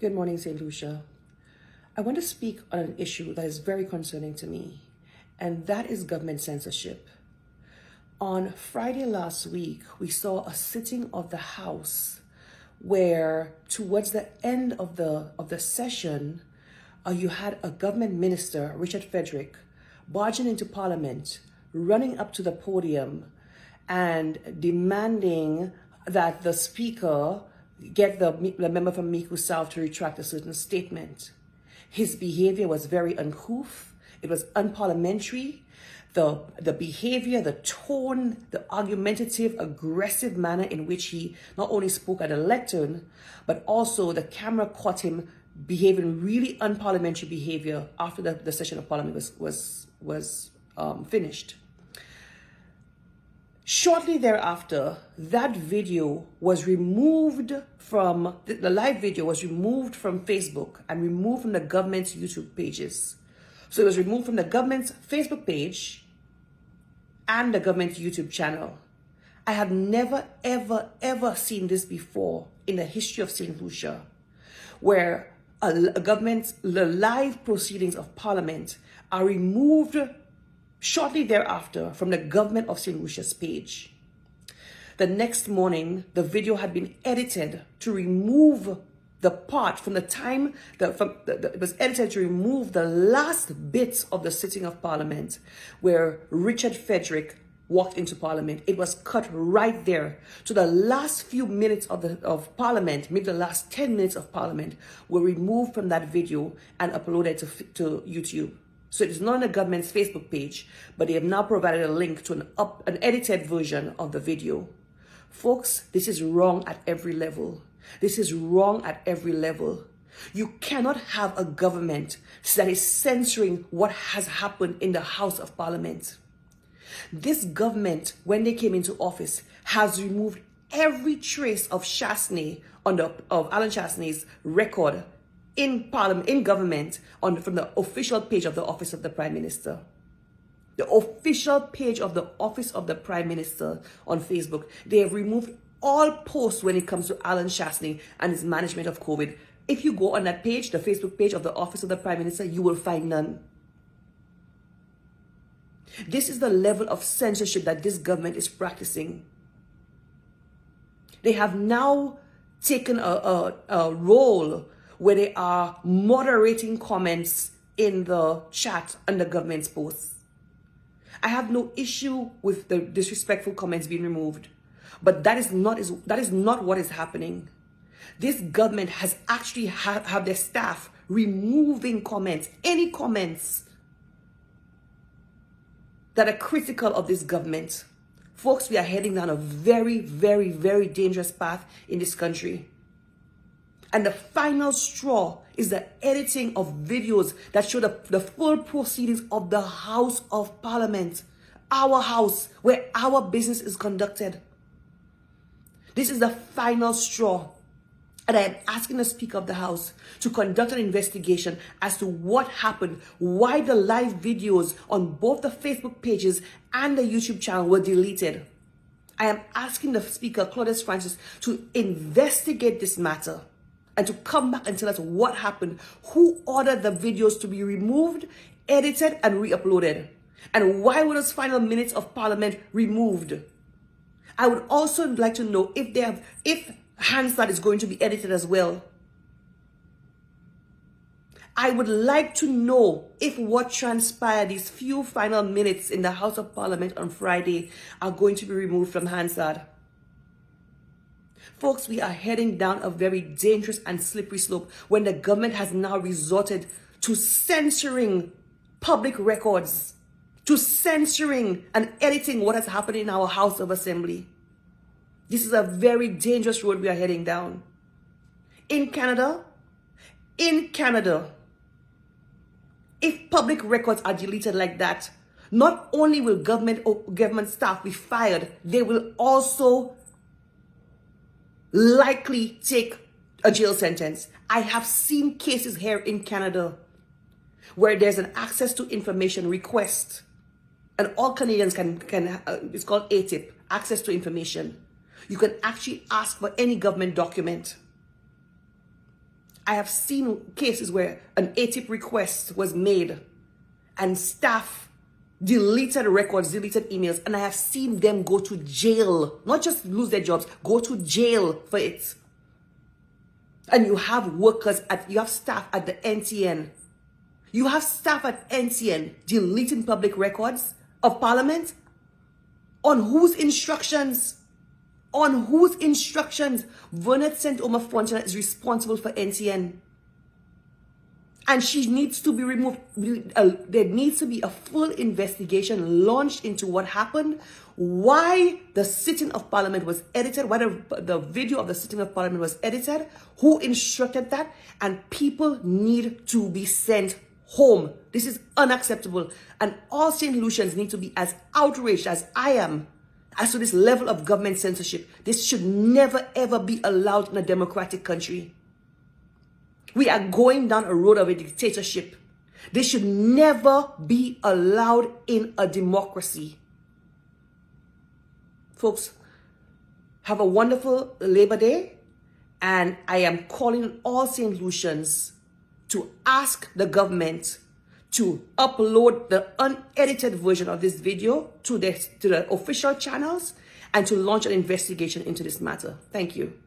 Good morning, St. Lucia. I want to speak on an issue that is very concerning to me, and that is government censorship. On Friday last week, we saw a sitting of the House where, towards the end of the session, you had a government minister, Richard Frederick, barging into Parliament, running up to the podium and demanding that the Speaker get the member from Miku South to retract a certain statement. His behavior was very uncouth. It was unparliamentary. The behavior, the tone, the argumentative, aggressive manner in which he not only spoke at a lectern, but also the camera caught him behaving really unparliamentary behavior after the session of Parliament was finished. Shortly thereafter, that video was removed from, the live video was removed from Facebook and removed from the government's YouTube pages. So it was removed from the government's Facebook page and the government's YouTube channel. I have never, ever, ever seen this before in the history of St. Lucia, where the live proceedings of Parliament are removed shortly thereafter from the government of St. Lucia's page. The next morning, the video had been edited to remove the part from the time it was edited to remove the last bits of the sitting of Parliament where Richard Frederick walked into Parliament. It was cut right there. So the last few minutes of Parliament, maybe the last 10 minutes of Parliament, were removed from that video and uploaded to YouTube. So it is not on the government's Facebook page, but they have now provided a link to an edited version of the video. Folks, this is wrong at every level. This is wrong at every level. You cannot have a government that is censoring what has happened in the House of Parliament. This government, when they came into office, has removed every trace of Chastanet of Allen Chastanet's record in Parliament, in government, from the official page of the Office of the Prime Minister. The official page of the Office of the Prime Minister on Facebook. They have removed all posts when it comes to Allen Chastanet and his management of COVID. If you go on that page, the Facebook page of the Office of the Prime Minister, you will find none. This is the level of censorship that this government is practicing. They have now taken a role where they are moderating comments in the chat under government's posts. I have no issue with the disrespectful comments being removed, but that is not what is happening. This government has actually have their staff removing comments, any comments that are critical of this government. Folks, we are heading down a very, very, very dangerous path in this country. And the final straw is the editing of videos that show the full proceedings of the House of Parliament, our house, where our business is conducted. This is the final straw. And I am asking the Speaker of the House to conduct an investigation as to what happened, why the live videos on both the Facebook pages and the YouTube channel were deleted. I am asking the Speaker, Claudius Francis, to investigate this matter and to come back and tell us what happened, who ordered the videos to be removed, edited, and re-uploaded, and why were those final minutes of Parliament removed. I would also like to know if Hansard is going to be edited as well. I would like to know if what transpired, these few final minutes in the House of Parliament on Friday, are going to be removed from Hansard. Folks, we are heading down a very dangerous and slippery slope when the government has now resorted to censoring public records, to censoring and editing what has happened in our House of Assembly. This is a very dangerous road we are heading down. In Canada, if public records are deleted like that, not only will government staff be fired, they will also likely take a jail sentence. I have seen cases here in Canada where there's an access to information request, and all Canadians can it's called ATIP, access to information. You can actually ask for any government document. I have seen cases where an ATIP request was made and staff deleted records, deleted emails, and I have seen them go to jail, not just lose their jobs, go to jail for it. And you have you have staff at the NTN. You have staff at NTN deleting public records of Parliament. On whose instructions? On whose instructions? Bernard St. Fontana is responsible for NTN. And she needs to be removed. There needs to be a full investigation launched into what happened, why the sitting of Parliament was edited, why the video of the sitting of Parliament was edited, who instructed that, and people need to be sent home. This is unacceptable. And all St. Lucians need to be as outraged as I am as to this level of government censorship. This should never, ever be allowed in a democratic country. We are going down a road of a dictatorship. This should never be allowed in a democracy. Folks, have a wonderful Labor Day. And I am calling all St. Lucians to ask the government to upload the unedited version of this video to the official channels and to launch an investigation into this matter. Thank you.